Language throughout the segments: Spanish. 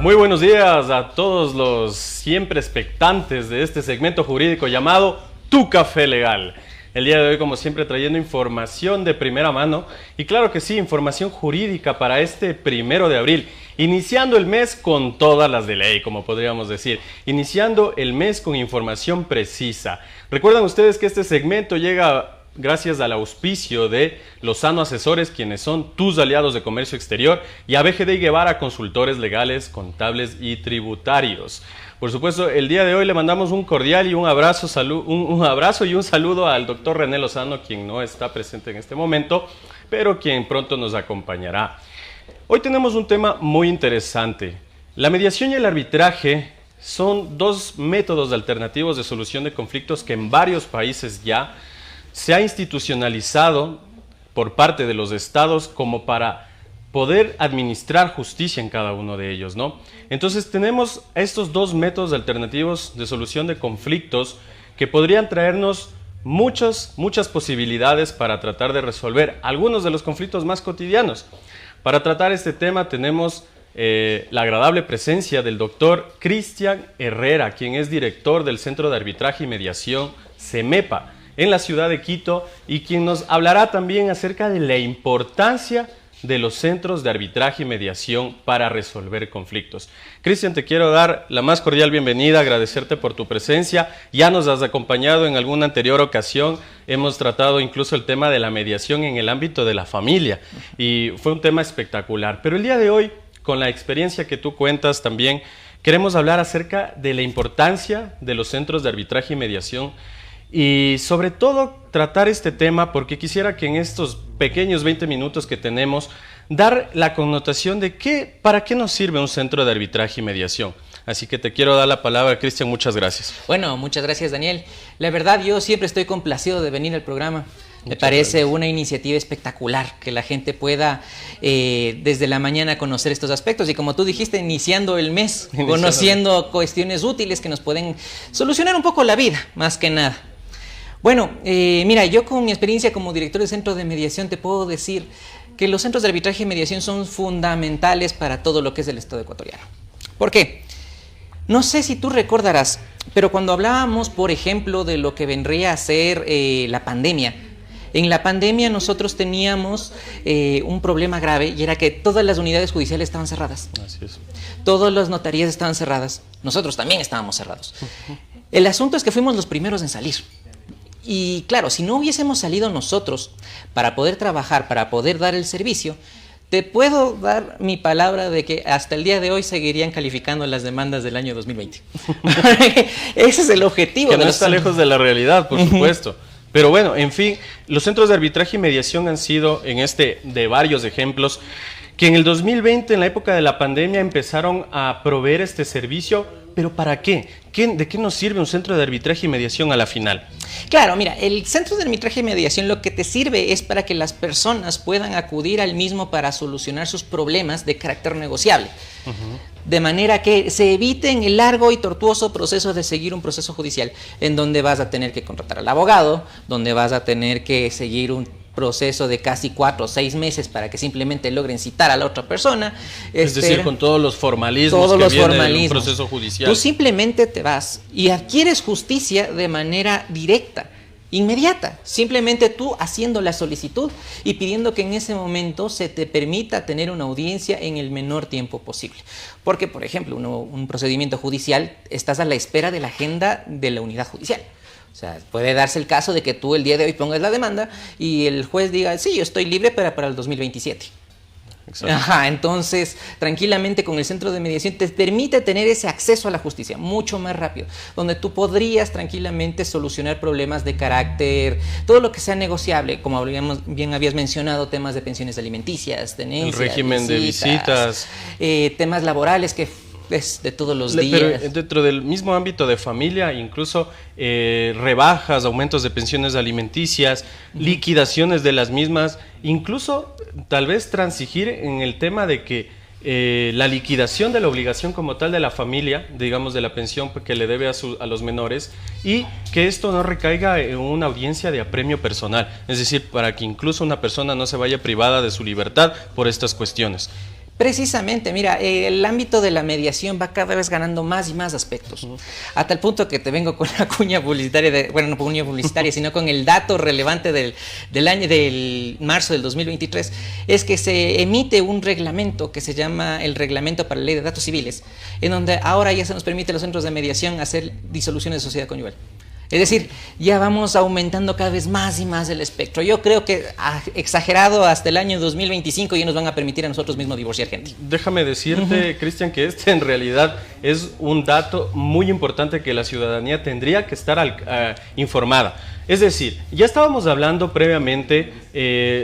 Muy buenos días a todos los siempre expectantes de este segmento jurídico llamado Tu Café Legal. El día de hoy, como siempre, trayendo información de primera mano y claro que sí, información jurídica para este 1 de abril. Iniciando el mes con todas las de ley, como podríamos decir. Iniciando el mes con información precisa. Recuerdan ustedes que este segmento llega gracias al auspicio de Lozano Asesores, quienes son tus aliados de comercio exterior, y a BGD Guevara, consultores legales, contables y tributarios. Por supuesto, el día de hoy le mandamos un cordial y un abrazo y un saludo al doctor René Lozano, quien no está presente en este momento, pero quien pronto nos acompañará. Hoy tenemos un tema muy interesante. La mediación y el arbitraje son dos métodos alternativos de solución de conflictos que en varios países ya se ha institucionalizado por parte de los estados como para poder administrar justicia en cada uno de ellos, ¿no? Entonces tenemos estos dos métodos alternativos de solución de conflictos que podrían traernos muchas posibilidades para tratar de resolver algunos de los conflictos más cotidianos. Para tratar este tema tenemos la agradable presencia del doctor Cristian Herrera, quien es director del Centro de Arbitraje y Mediación CEMEPA en la ciudad de Quito, y quien nos hablará también acerca de la importancia de los centros de arbitraje y mediación para resolver conflictos. Cristian, te quiero dar la más cordial bienvenida, agradecerte por tu presencia. Ya nos has acompañado en alguna anterior ocasión, hemos tratado incluso el tema de la mediación en el ámbito de la familia y fue un tema espectacular. Pero el día de hoy, con la experiencia que tú cuentas también, queremos hablar acerca de la importancia de los centros de arbitraje y mediación y sobre todo tratar este tema porque quisiera que en estos pequeños 20 minutos que tenemos dar la connotación de para qué nos sirve un centro de arbitraje y mediación. Así que te quiero dar la palabra, Cristian, muchas gracias. Bueno, muchas gracias, Daniel. La verdad, yo siempre estoy complacido de venir al programa. Me parece una iniciativa espectacular que la gente pueda desde la mañana conocer estos aspectos y como tú dijiste, iniciando el mes, conociendo cuestiones útiles que nos pueden solucionar un poco la vida, más que nada. Bueno, mira, yo con mi experiencia como director de centro de mediación te puedo decir que los centros de arbitraje y mediación son fundamentales para todo lo que es el Estado ecuatoriano. ¿Por qué? No sé si tú recordarás, pero cuando hablábamos, por ejemplo, de lo que vendría a ser la pandemia, en la pandemia nosotros teníamos un problema grave y era que todas las unidades judiciales estaban cerradas. Así es. Todas las notarías estaban cerradas. Nosotros también estábamos cerrados. El asunto es que fuimos los primeros en salir. Y claro, si no hubiésemos salido nosotros para poder trabajar, para poder dar el servicio, te puedo dar mi palabra de que hasta el día de hoy seguirían calificando las demandas del año 2020. Ese es el objetivo. Que no está lejos de la realidad, por supuesto. Pero bueno, en fin, los centros de arbitraje y mediación han sido, de varios ejemplos, que en el 2020, en la época de la pandemia, empezaron a proveer este servicio. ¿Pero para qué? ¿De qué nos sirve un centro de arbitraje y mediación a la final? Claro, mira, el centro de arbitraje y mediación lo que te sirve es para que las personas puedan acudir al mismo para solucionar sus problemas de carácter negociable. De manera que se eviten el largo y tortuoso proceso de seguir un proceso judicial en donde vas a tener que contratar al abogado, donde vas a tener que seguir un proceso de casi 4 o 6 meses para que simplemente logren citar a la otra persona. Es decir, con todos los formalismos que vienen en un proceso judicial. Tú simplemente te vas y adquieres justicia de manera directa, inmediata. Simplemente tú haciendo la solicitud y pidiendo que en ese momento se te permita tener una audiencia en el menor tiempo posible. Porque, por ejemplo, un procedimiento judicial, estás a la espera de la agenda de la unidad judicial. O sea, puede darse el caso de que tú el día de hoy pongas la demanda y el juez diga, sí, yo estoy libre para el 2027. Exacto. Ajá, entonces, tranquilamente con el centro de mediación te permite tener ese acceso a la justicia mucho más rápido, donde tú podrías tranquilamente solucionar problemas de carácter, todo lo que sea negociable, como bien habías mencionado, temas de pensiones alimenticias, tenencias, el régimen de visitas, temas laborales que es de todos los días. Pero dentro del mismo ámbito de familia, incluso rebajas, aumentos de pensiones alimenticias, liquidaciones de las mismas, incluso tal vez transigir en el tema de que la liquidación de la obligación como tal de la familia, digamos de la pensión que le debe a los menores, y que esto no recaiga en una audiencia de apremio personal, es decir, para que incluso una persona no se vaya privada de su libertad por estas cuestiones. Precisamente, mira, el ámbito de la mediación va cada vez ganando más y más aspectos, hasta el punto que te vengo con la cuña publicitaria, bueno, no cuña publicitaria, sino con el dato relevante del marzo del 2023, es que se emite un reglamento que se llama el Reglamento para la Ley de Datos Civiles, en donde ahora ya se nos permite a los centros de mediación hacer disoluciones de sociedad conyugal. Es decir, ya vamos aumentando cada vez más y más el espectro. Yo creo que exagerado hasta el año 2025 ya nos van a permitir a nosotros mismos divorciar gente. Déjame decirte, Cristian, que este en realidad es un dato muy importante que la ciudadanía tendría que estar informada. Es decir, ya estábamos hablando previamente,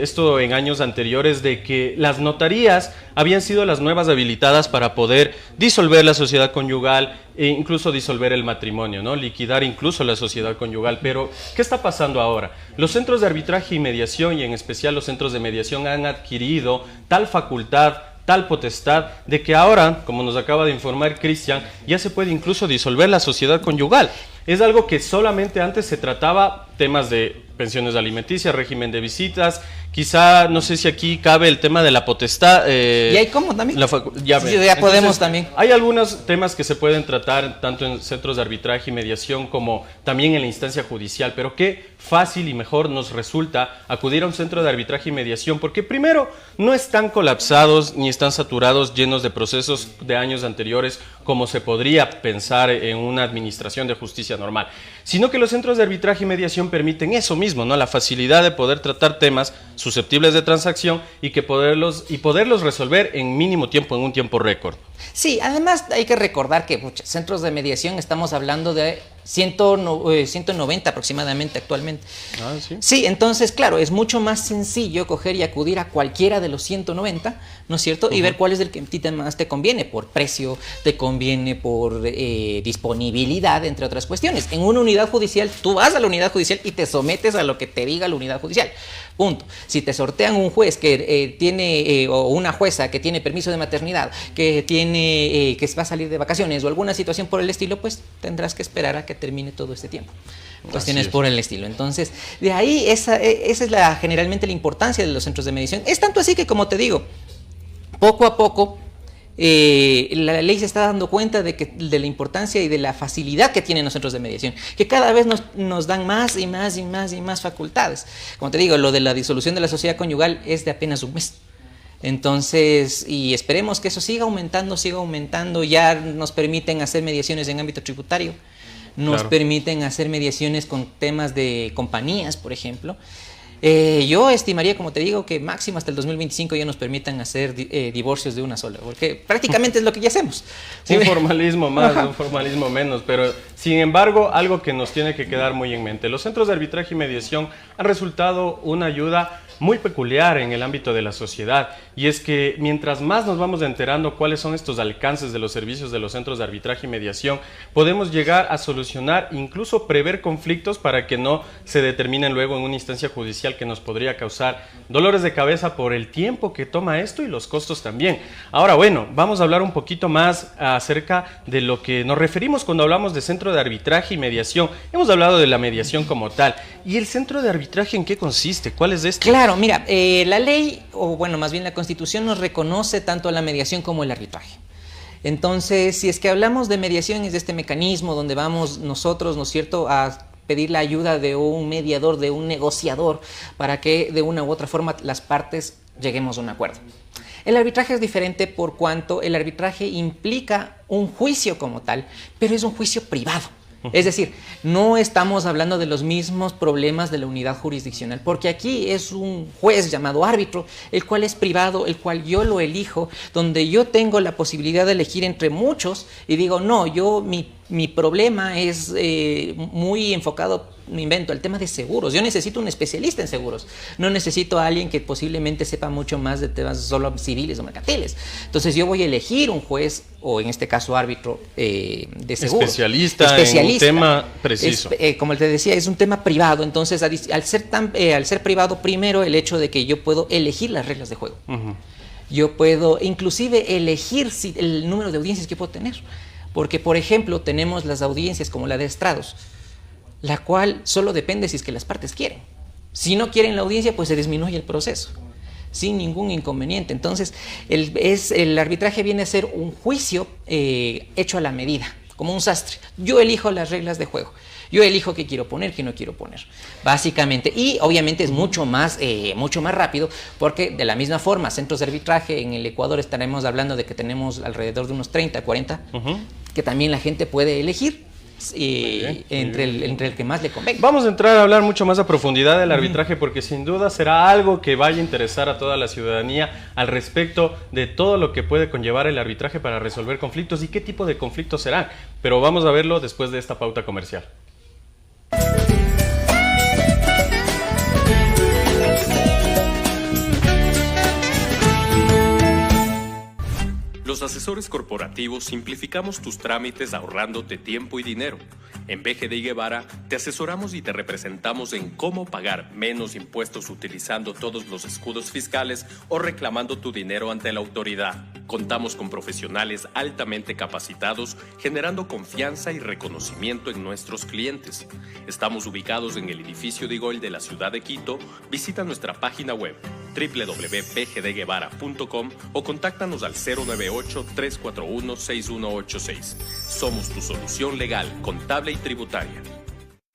esto en años anteriores, de que las notarías habían sido las nuevas habilitadas para poder disolver la sociedad conyugal e incluso disolver el matrimonio, ¿no? Liquidar incluso la sociedad conyugal. Pero, ¿qué está pasando ahora? Los centros de arbitraje y mediación, y en especial los centros de mediación, han adquirido tal facultad, tal potestad, de que ahora, como nos acaba de informar Cristian, ya se puede incluso disolver la sociedad conyugal. Es algo que solamente antes se trataba temas de pensiones alimenticias, régimen de visitas, quizá, no sé si aquí cabe el tema de la potestad. ¿Y hay cómo también? Ya Entonces, podemos también. Hay algunos temas que se pueden tratar tanto en centros de arbitraje y mediación como también en la instancia judicial, pero qué fácil y mejor nos resulta acudir a un centro de arbitraje y mediación, porque primero no están colapsados ni están saturados, llenos de procesos de años anteriores, como se podría pensar en una administración de justicia normal, sino que los centros de arbitraje y mediación permiten eso mismo, ¿no? La facilidad de poder tratar temas susceptibles de transacción y poderlos resolver en mínimo tiempo, en un tiempo récord. Sí, además hay que recordar que muchos centros de mediación estamos hablando de 190 aproximadamente actualmente. Ah, ¿sí? Sí, entonces, claro, es mucho más sencillo coger y acudir a cualquiera de los 190, ¿no es cierto? Y ver cuál es el que a ti más te conviene, por precio, te conviene por disponibilidad, entre otras cuestiones. En una unidad judicial, tú vas a la unidad judicial y te sometes a lo que te diga la unidad judicial. Punto. Si te sortean un juez que tiene, o una jueza que tiene permiso de maternidad, que tiene, que va a salir de vacaciones o alguna situación por el estilo, pues tendrás que esperar a que termine todo este tiempo. Cuestiones por el estilo. Entonces, de ahí esa es generalmente la importancia de los centros de mediación. Es tanto así que, como te digo, poco a poco la ley se está dando cuenta de la importancia y de la facilidad que tienen los centros de mediación, que cada vez nos dan más y más y más y más facultades. Como te digo, lo de la disolución de la sociedad conyugal es de apenas un mes. Entonces, y esperemos que eso siga aumentando, ya nos permiten hacer mediaciones en ámbito tributario, nos permiten hacer mediaciones con temas de compañías, por ejemplo. Yo estimaría, como te digo, que máximo hasta el 2025 ya nos permitan hacer divorcios de una sola, porque prácticamente es lo que ya hacemos. ¿Sí? Un formalismo más, un formalismo menos, pero sin embargo, algo que nos tiene que quedar muy en mente. Los centros de arbitraje y mediación han resultado una ayuda muy peculiar en el ámbito de la sociedad, y es que mientras más nos vamos enterando cuáles son estos alcances de los servicios de los centros de arbitraje y mediación, podemos llegar a solucionar, incluso prever conflictos para que no se determinen luego en una instancia judicial que nos podría causar dolores de cabeza por el tiempo que toma esto y los costos también. Ahora, bueno, vamos a hablar un poquito más acerca de lo que nos referimos cuando hablamos de centro de arbitraje y mediación. Hemos hablado de la mediación como tal. ¿Y el centro de arbitraje en qué consiste? ¿Cuál es este? Claro, mira, la ley, o bueno, más bien la Constitución nos reconoce tanto la mediación como el arbitraje. Entonces, si es que hablamos de mediación, es de este mecanismo donde vamos nosotros, ¿no es cierto?, a pedir la ayuda de un mediador, de un negociador, para que de una u otra forma las partes lleguemos a un acuerdo. El arbitraje es diferente por cuanto el arbitraje implica un juicio como tal, pero es un juicio privado. Es decir, no estamos hablando de los mismos problemas de la unidad jurisdiccional, porque aquí es un juez llamado árbitro, el cual es privado, el cual yo lo elijo, donde yo tengo la posibilidad de elegir entre muchos y digo, no, mi problema es muy enfocado, me invento, al tema de seguros. Yo necesito un especialista en seguros. No necesito a alguien que posiblemente sepa mucho más de temas solo civiles o mercantiles. Entonces yo voy a elegir un juez, o en este caso árbitro de seguros. Especialista en un tema preciso. Como te decía, es un tema privado. Entonces, al ser privado, primero el hecho de que yo puedo elegir las reglas de juego. Yo puedo inclusive elegir el número de audiencias que puedo tener. Porque, por ejemplo, tenemos las audiencias como la de estrados, la cual solo depende si es que las partes quieren. Si no quieren la audiencia, pues se disminuye el proceso. sin ningún inconveniente. Entonces, el arbitraje viene a ser un juicio hecho a la medida, como un sastre. Yo elijo las reglas de juego. Yo elijo qué quiero poner, qué no quiero poner, básicamente. Y obviamente es mucho más rápido, porque de la misma forma, centros de arbitraje en el Ecuador estaremos hablando de que tenemos alrededor de unos 30, 40, que también la gente puede elegir entre el que más le convenga. Vamos a entrar a hablar mucho más a profundidad del arbitraje, porque sin duda será algo que vaya a interesar a toda la ciudadanía al respecto de todo lo que puede conllevar el arbitraje para resolver conflictos y qué tipo de conflictos serán. Pero vamos a verlo después de esta pauta comercial. Los asesores corporativos simplificamos tus trámites ahorrándote tiempo y dinero. En BGD Guevara te asesoramos y te representamos en cómo pagar menos impuestos utilizando todos los escudos fiscales o reclamando tu dinero ante la autoridad. Contamos con profesionales altamente capacitados, generando confianza y reconocimiento en nuestros clientes. Estamos ubicados en el edificio de Igol de la ciudad de Quito. Visita nuestra página web www.bgdguevara.com o contáctanos al 098-341-6186. Somos tu solución legal, contable y tributaria.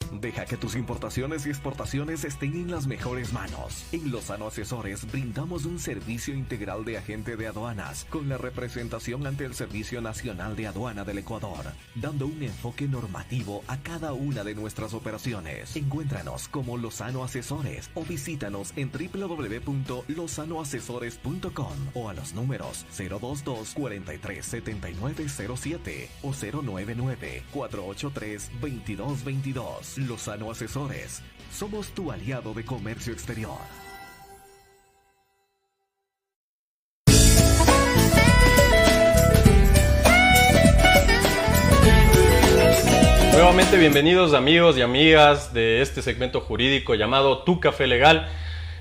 Deja que tus importaciones y exportaciones estén en las mejores manos. En Lozano Asesores brindamos un servicio integral de agente de aduanas con la representación ante el Servicio Nacional de Aduana del Ecuador, dando un enfoque normativo a cada una de nuestras operaciones. Encuéntranos como Lozano Asesores o visítanos en www.lozanoasesores.com o a los números 022-437907 o 099-483-2222. Lozano Asesores. Somos tu aliado de comercio exterior. Nuevamente bienvenidos amigos y amigas de este segmento jurídico llamado Tu Café Legal.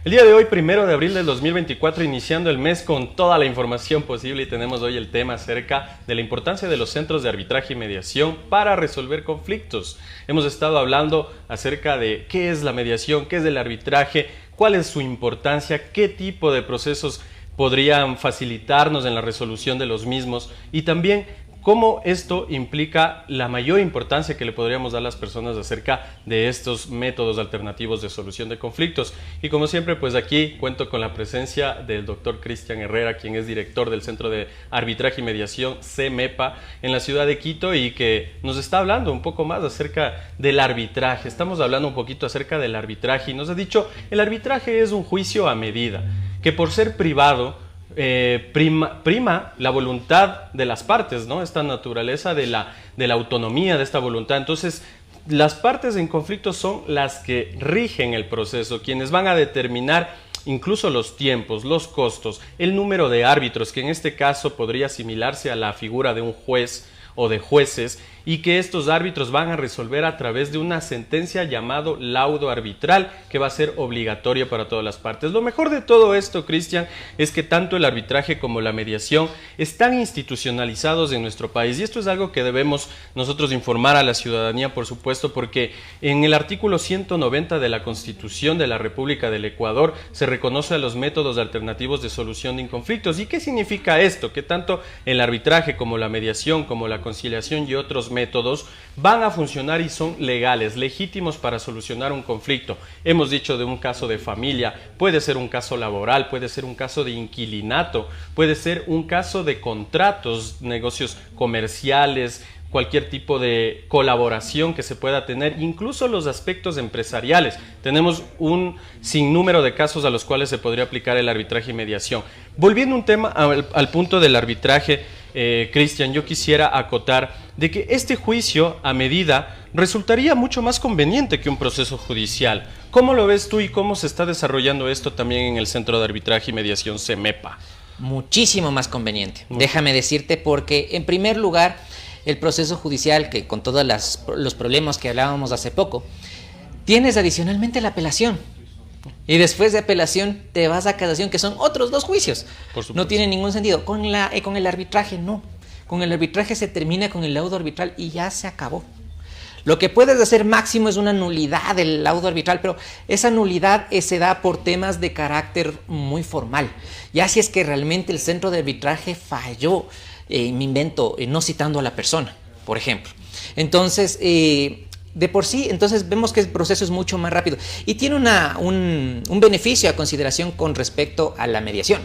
El día de hoy, 1 de abril del 2024, iniciando el mes con toda la información posible, y tenemos hoy el tema acerca de la importancia de los centros de arbitraje y mediación para resolver conflictos. Hemos estado hablando acerca de qué es la mediación, qué es el arbitraje, cuál es su importancia, qué tipo de procesos podrían facilitarnos en la resolución de los mismos y también cómo esto implica la mayor importancia que le podríamos dar a las personas acerca de estos métodos alternativos de solución de conflictos. Y como siempre, pues aquí cuento con la presencia del doctor Cristian Herrera, quien es director del Centro de Arbitraje y Mediación CEMEPA en la ciudad de Quito y que nos está hablando un poco más acerca del arbitraje. Estamos hablando un poquito acerca del arbitraje y nos ha dicho, el arbitraje es un juicio a medida, que por ser privado, prima la voluntad de las partes, ¿no? Esta naturaleza de la autonomía de esta voluntad. Entonces, las partes en conflicto son las que rigen el proceso, quienes van a determinar incluso los tiempos, los costos, el número de árbitros, que en este caso podría asimilarse a la figura de un juez o de jueces, y que estos árbitros van a resolver a través de una sentencia llamado laudo arbitral que va a ser obligatoria para todas las partes. Lo mejor de todo esto, Cristian, es que tanto el arbitraje como la mediación están institucionalizados en nuestro país, y esto es algo que debemos nosotros informar a la ciudadanía, por supuesto, porque en el artículo 190 de la Constitución de la República del Ecuador se reconoce a los métodos alternativos de solución de conflictos. ¿Y qué significa esto? Que tanto el arbitraje como la mediación, como la conciliación y otros métodos van a funcionar y son legales, legítimos para solucionar un conflicto. Hemos dicho de un caso de familia, puede ser un caso laboral, puede ser un caso de inquilinato, puede ser un caso de contratos, negocios comerciales, cualquier tipo de colaboración que se pueda tener, incluso los aspectos empresariales. Tenemos un sinnúmero de casos a los cuales se podría aplicar el arbitraje y mediación. Volviendo un tema al punto del arbitraje, Cristian, yo quisiera acotar de que este juicio a medida resultaría mucho más conveniente que un proceso judicial. ¿Cómo lo ves tú y cómo se está desarrollando esto también en el Centro de Arbitraje y Mediación CEMEPA? Muchísimo más conveniente, déjame decirte, porque en primer lugar, el proceso judicial, que con todos los problemas que hablábamos hace poco, tienes adicionalmente la apelación. Y después de apelación te vas a casación, que son otros 2 juicios. No tiene ningún sentido. Con el arbitraje no. Con el arbitraje se termina con el laudo arbitral y ya se acabó. Lo que puedes hacer máximo es una nulidad del laudo arbitral, pero esa nulidad se da por temas de carácter muy formal. Ya si es que realmente el centro de arbitraje falló, me invento, no citando a la persona, por ejemplo. Entonces, de por sí, entonces vemos que el proceso es mucho más rápido y tiene un beneficio a consideración con respecto a la mediación.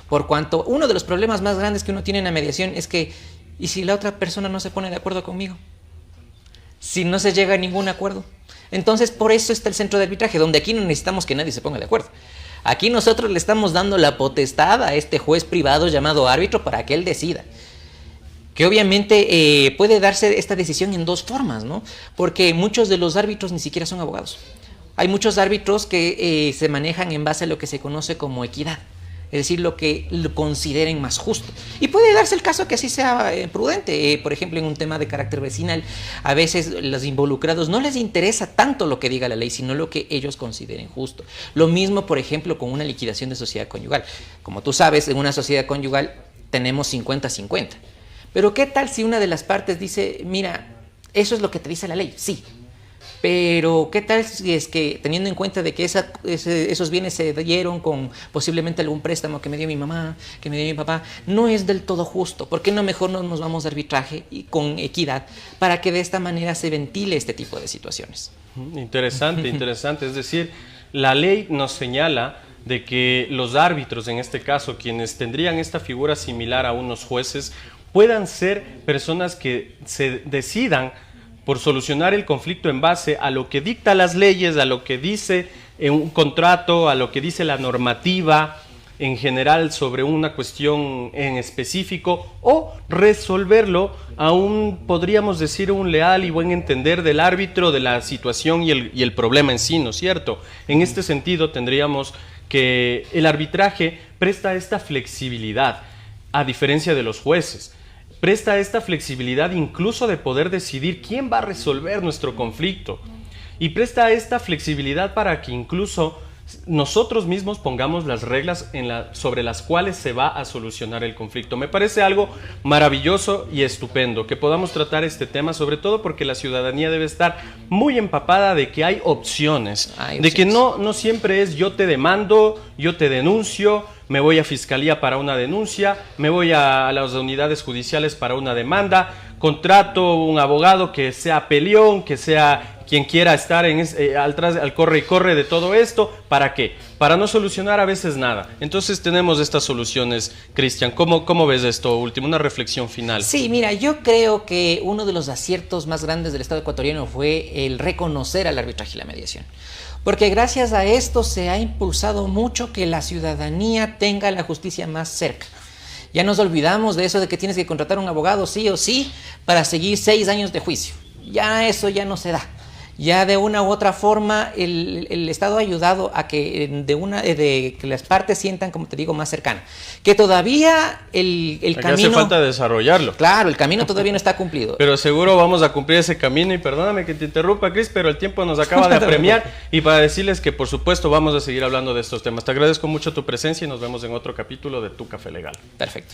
Por cuanto uno de los problemas más grandes que uno tiene en la mediación es que, ¿y si la otra persona no se pone de acuerdo conmigo? Si no se llega a ningún acuerdo. Entonces, por eso está el centro de arbitraje, donde aquí no necesitamos que nadie se ponga de acuerdo. Aquí nosotros le estamos dando la potestad a este juez privado llamado árbitro para que él decida. Que obviamente puede darse esta decisión en dos formas, ¿no? Porque muchos de los árbitros ni siquiera son abogados. Hay muchos árbitros que se manejan en base a lo que se conoce como equidad. Es decir, lo que lo consideren más justo. Y puede darse el caso que así sea prudente. Por ejemplo, en un tema de carácter vecinal, a veces los involucrados no les interesa tanto lo que diga la ley, sino lo que ellos consideren justo. Lo mismo, por ejemplo, con una liquidación de sociedad conyugal. Como tú sabes, en una sociedad conyugal tenemos 50-50. Pero ¿qué tal si una de las partes dice, mira, eso es lo que te dice la ley? Sí. Pero ¿qué tal si es que, teniendo en cuenta de que esos bienes se dieron con posiblemente algún préstamo que me dio mi mamá, que me dio mi papá, no es del todo justo? ¿Por qué no mejor nos vamos a arbitraje y con equidad para que de esta manera se ventile este tipo de situaciones? Interesante, interesante. Es decir, la ley nos señala de que los árbitros, en este caso, quienes tendrían esta figura similar a unos jueces, puedan ser personas que se decidan por solucionar el conflicto en base a lo que dicta las leyes, a lo que dice un contrato, a lo que dice la normativa en general sobre una cuestión en específico, o resolverlo a podríamos decir, un leal y buen entender del árbitro de la situación y el problema en sí, ¿no es cierto? En este sentido tendríamos que el arbitraje presta esta flexibilidad, a diferencia de los jueces. Presta esta flexibilidad incluso de poder decidir quién va a resolver nuestro conflicto. Y presta esta flexibilidad para que incluso nosotros mismos pongamos las reglas sobre las cuales se va a solucionar el conflicto. Me parece algo maravilloso y estupendo que podamos tratar este tema, sobre todo porque la ciudadanía debe estar muy empapada de que hay opciones. De que no siempre es yo te demando, yo te denuncio, me voy a fiscalía para una denuncia, me voy a las unidades judiciales para una demanda, contrato un abogado que sea peleón, que sea quien quiera estar al corre y corre de todo esto. ¿Para qué? Para no solucionar a veces nada. Entonces tenemos estas soluciones. Cristian, ¿cómo ves esto último? Una reflexión final. Sí, mira, yo creo que uno de los aciertos más grandes del Estado ecuatoriano fue el reconocer al arbitraje y la mediación. Porque gracias a esto se ha impulsado mucho que la ciudadanía tenga la justicia más cerca. Ya nos olvidamos de eso de que tienes que contratar un abogado sí o sí para seguir 6 años de juicio. Ya eso ya no se da. Ya de una u otra forma el Estado ha ayudado a que que las partes sientan, como te digo, más cercana. Que todavía el camino... hace falta desarrollarlo. Claro, el camino todavía no está cumplido. Pero seguro vamos a cumplir ese camino y perdóname que te interrumpa, Cris, pero el tiempo nos acaba de apremiar y para decirles que por supuesto vamos a seguir hablando de estos temas. Te agradezco mucho tu presencia y nos vemos en otro capítulo de Tu Café Legal. Perfecto.